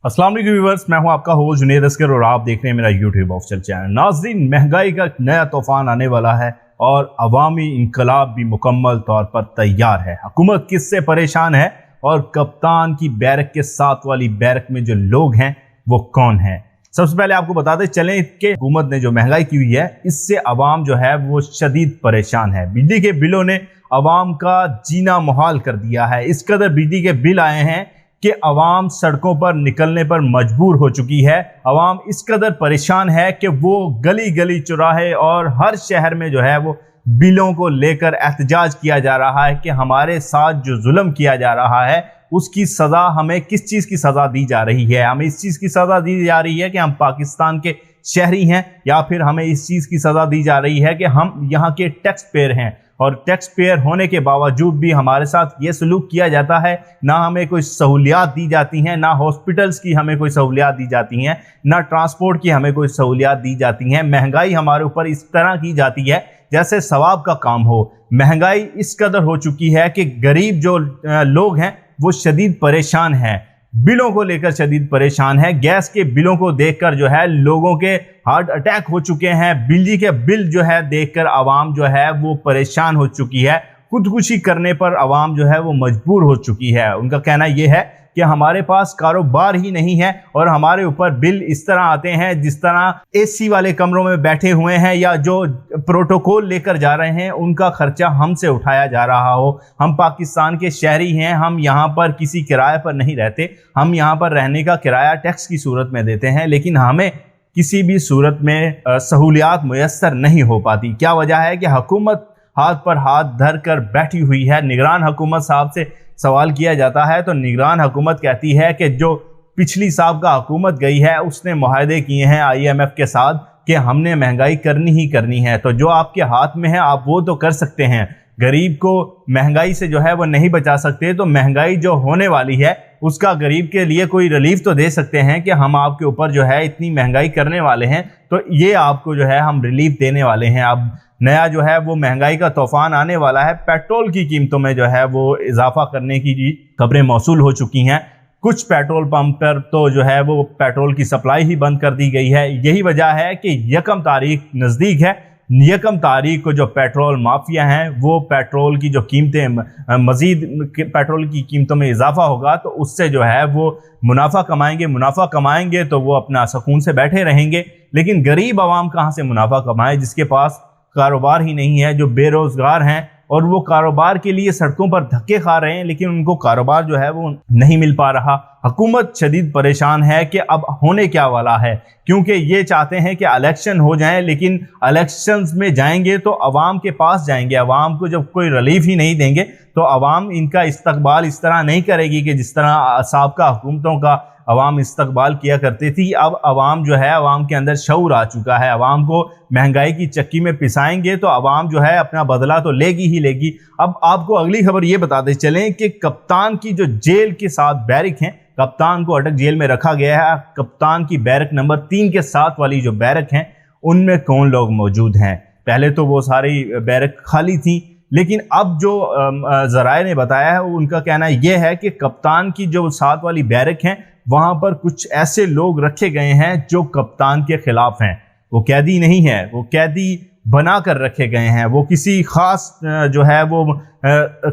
अस्सलाम वालेकुम व्यूअर्स, मैं हूं आपका होस्ट जुनेद अस्कर और आप देख रहे हैं मेरा यूट्यूब ऑफिशियल चैनल। नाज़रीन, महंगाई का नया तूफान आने वाला है और अवामी इनकलाब भी मुकम्मल तौर पर तैयार है। हुकूमत किससे परेशान है और कप्तान की बैरक के साथ वाली बैरक में जो लोग हैं वो कौन है? सबसे पहले आपको बताते चलें कि हुकूमत ने जो महंगाई की हुई है इससे अवाम जो है वो शदीद परेशान है। बिजली के बिलों ने अवाम का जीना मुहाल कर दिया है। इस कदर बिजली के बिल आए हैं कि अवाम सड़कों पर निकलने पर मजबूर हो चुकी है। अवाम इस कदर परेशान है कि वो गली गली चौराहे और हर शहर में जो है वो बिलों को लेकर एहतजाज किया जा रहा है कि हमारे साथ जो जुल्म किया जा रहा है उसकी सज़ा हमें किस चीज़ की सज़ा दी जा रही है। हमें इस चीज़ की सज़ा दी जा रही है कि हम पाकिस्तान के शहरी हैं, या फिर हमें इस चीज़ की सज़ा दी जा रही है कि हम यहाँ के टैक्स पेयर हैं और टैक्स पेयर होने के बावजूद भी हमारे साथ ये सलूक किया जाता है। ना हमें कोई सहूलियात दी जाती हैं, ना हॉस्पिटल्स की हमें कोई सहूलियात दी जाती हैं, ना ट्रांसपोर्ट की हमें कोई सहूलियात दी जाती हैं। महंगाई हमारे ऊपर इस तरह की जाती है जैसे सवाब का काम हो। महंगाई इस कदर हो चुकी है कि गरीब जो लोग हैं वो शदीद परेशान हैं, बिलों को लेकर शदीद परेशान है। गैस के बिलों को देखकर जो है लोगों के हार्ट अटैक हो चुके हैं। बिजली के बिल जो है देखकर आवाम जो है वो परेशान हो चुकी है। खुदकुशी करने पर आवाम जो है वो मजबूर हो चुकी है। उनका कहना यह है कि हमारे पास कारोबार ही नहीं है और हमारे ऊपर बिल इस तरह आते हैं जिस तरह एसी वाले कमरों में बैठे हुए हैं या जो प्रोटोकॉल लेकर जा रहे हैं उनका खर्चा हमसे उठाया जा रहा हो। हम पाकिस्तान के शहरी हैं, हम यहाँ पर किसी किराए पर नहीं रहते, हम यहाँ पर रहने का किराया टैक्स की सूरत में देते हैं, लेकिन हमें किसी भी सूरत में सहूलियात मुयस्सर नहीं हो पाती। क्या वजह है कि हुकूमत हाथ पर हाथ धर कर बैठी हुई है। निगरान हुकूमत साहब से सवाल किया जाता है तो निगरान हुकूमत कहती है कि जो पिछली साहब हुकूमत गई है उसने मुआहदे किए हैं IMF के साथ कि हमने महंगाई करनी ही करनी है। तो जो आपके हाथ में है आप वो तो कर सकते हैं, गरीब को महंगाई से जो है वो नहीं बचा सकते। तो महंगाई जो होने वाली है उसका गरीब के लिए कोई रिलीफ तो दे सकते हैं कि हम आपके ऊपर जो है इतनी महंगाई करने वाले हैं तो ये आपको जो है हम रिलीफ देने वाले हैं। अब नया जो है वो महंगाई का तूफान आने वाला है। पेट्रोल की कीमतों में जो है वो इजाफा करने की खबरें मौसूल हो चुकी हैं। कुछ पेट्रोल पंप पर तो जो है वो पेट्रोल की सप्लाई ही बंद कर दी गई है। यही वजह है कि 1 तारीख नज़दीक है। 1 तारीख को जो पेट्रोल माफिया हैं वो पेट्रोल की जो कीमतें मज़ीद पेट्रोल की कीमतों में इजाफा होगा तो उससे जो है वो मुनाफा कमाएंगे तो वो अपना सुकून से बैठे रहेंगे। लेकिन गरीब आवाम कहाँ से मुनाफा कमाए जिसके पास कारोबार ही नहीं है, जो बेरोजगार हैं और वो कारोबार के लिए सड़कों पर धक्के खा रहे हैं लेकिन उनको कारोबार जो है वो नहीं मिल पा रहा। हुकूमत शदीद परेशान है कि अब होने क्या वाला है, क्योंकि ये चाहते हैं कि इलेक्शन हो जाएं, लेकिन इलेक्शंस में जाएंगे तो अवाम के पास जाएंगे। अवाम को जब कोई रिलीफ ही नहीं देंगे तो अवाम इनका इस्तकबाल इस तरह नहीं करेगी कि जिस तरह साबका हुकूमतों का अवाम इस्तकबाल किया करती थी। अब अवाम जो है अवाम के अंदर शऊर आ चुका है। अवाम को महंगाई की चक्की में पिसाएंगे तो अवाम जो है अपना बदला तो लेगी ही लेगी। अब आपको अगली खबर ये बताते चलें कि कप्तान की जो जेल के साथ बैरक हैं, कप्तान को अटक जेल में रखा गया है। कप्तान की बैरक नंबर 3 के साथ वाली जो बैरक हैं उनमें कौन लोग मौजूद हैं? पहले तो वो सारी बैरक खाली थी, लेकिन अब जो ज़राए ने बताया है उनका कहना यह है कि कप्तान की जो साथ वाली बैरक हैं वहाँ पर कुछ ऐसे लोग रखे गए हैं जो कप्तान के खिलाफ हैं। वो कैदी नहीं है, वो कैदी बना कर रखे गए हैं। वो किसी खास जो है वो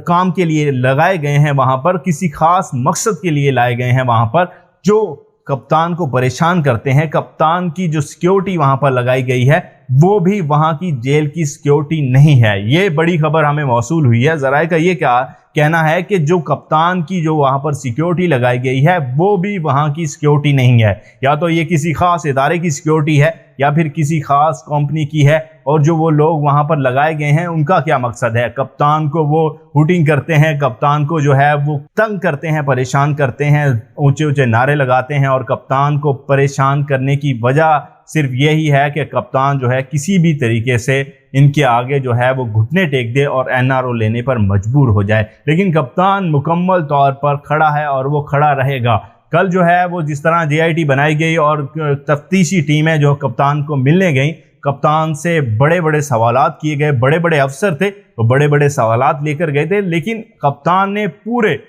काम के लिए लगाए गए हैं, वहाँ पर किसी खास मकसद के लिए लाए गए हैं, वहाँ पर जो कप्तान को परेशान करते हैं। कप्तान की जो सिक्योरिटी वहाँ पर लगाई गई है वो भी वहाँ की जेल की सिक्योरिटी नहीं है। ये बड़ी खबर हमें मौसूल हुई है। ज़राए का ये क्या कहना है कि जो कप्तान की जो वहाँ पर सिक्योरिटी लगाई गई है वो भी वहाँ की सिक्योरिटी नहीं है। या तो ये किसी खास इदारे की सिक्योरिटी है या फिर किसी खास कंपनी की है, और जो वो लोग वहाँ पर लगाए गए हैं उनका क्या मकसद है? कप्तान को वो हुटिंग करते हैं, कप्तान को जो है वो तंग करते हैं, परेशान करते हैं, ऊंचे ऊंचे नारे लगाते हैं। और कप्तान को परेशान करने की वजह सिर्फ यही है कि कप्तान जो है किसी भी तरीके से इनके आगे जो है वो घुटने टेक दे और NRO लेने पर मजबूर हो जाए। लेकिन कप्तान मुकम्मल तौर पर खड़ा है और वो खड़ा रहेगा। कल जो है वो जिस तरह JIT बनाई गई और तफ्तीशी टीमें जो कप्तान को मिलने गई, कप्तान से बड़े बड़े सवालात किए गए, बड़े बड़े अफसर थे वो बड़े बड़े सवालात लेकर गए थे, लेकिन कप्तान ने पूरे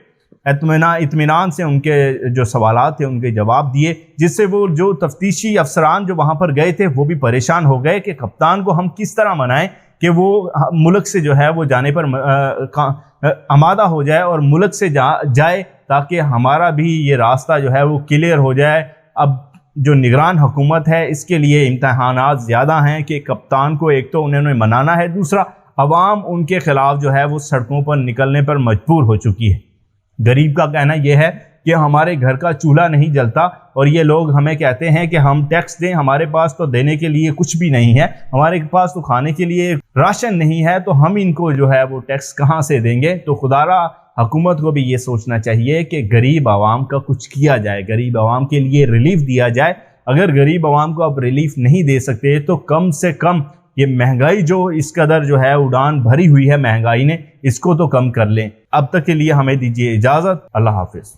اطمینان سے ان کے جو سوالات تھے ان کے جواب دیے، جس سے وہ جو تفتیشی افسران جو وہاں پر گئے تھے وہ بھی پریشان ہو گئے کہ کپتان کو ہم کس طرح منائیں کہ وہ ملک سے جو ہے وہ جانے پر آمادہ ہو جائے اور ملک سے جائے، تاکہ ہمارا بھی یہ راستہ جو ہے وہ کلیئر ہو جائے۔ اب جو نگران حکومت ہے اس کے لیے امتحانات زیادہ ہیں کہ کپتان کو ایک تو انہوں نے منانا ہے، دوسرا عوام ان کے خلاف جو ہے وہ سڑکوں پر نکلنے پر مجبور ہو چکی ہے۔ غریب کا کہنا یہ ہے کہ ہمارے گھر کا چولہا نہیں جلتا اور یہ لوگ ہمیں کہتے ہیں کہ ہم ٹیکس دیں، ہمارے پاس تو دینے کے لیے کچھ بھی نہیں ہے، ہمارے پاس تو کھانے کے لیے راشن نہیں ہے، تو ہم ان کو جو ہے وہ ٹیکس کہاں سے دیں گے؟ تو خدارا حکومت کو بھی یہ سوچنا چاہیے کہ غریب عوام کا کچھ کیا جائے، غریب عوام کے لیے ریلیف دیا جائے۔ اگر غریب عوام کو اب ریلیف نہیں دے سکتے تو کم سے کم یہ مہنگائی جو اس قدر جو ہے اڑان بھری ہوئی ہے مہنگائی نے، اس کو تو کم کر لیں۔ اب تک کے لیے ہمیں دیجیے اجازت، اللہ حافظ۔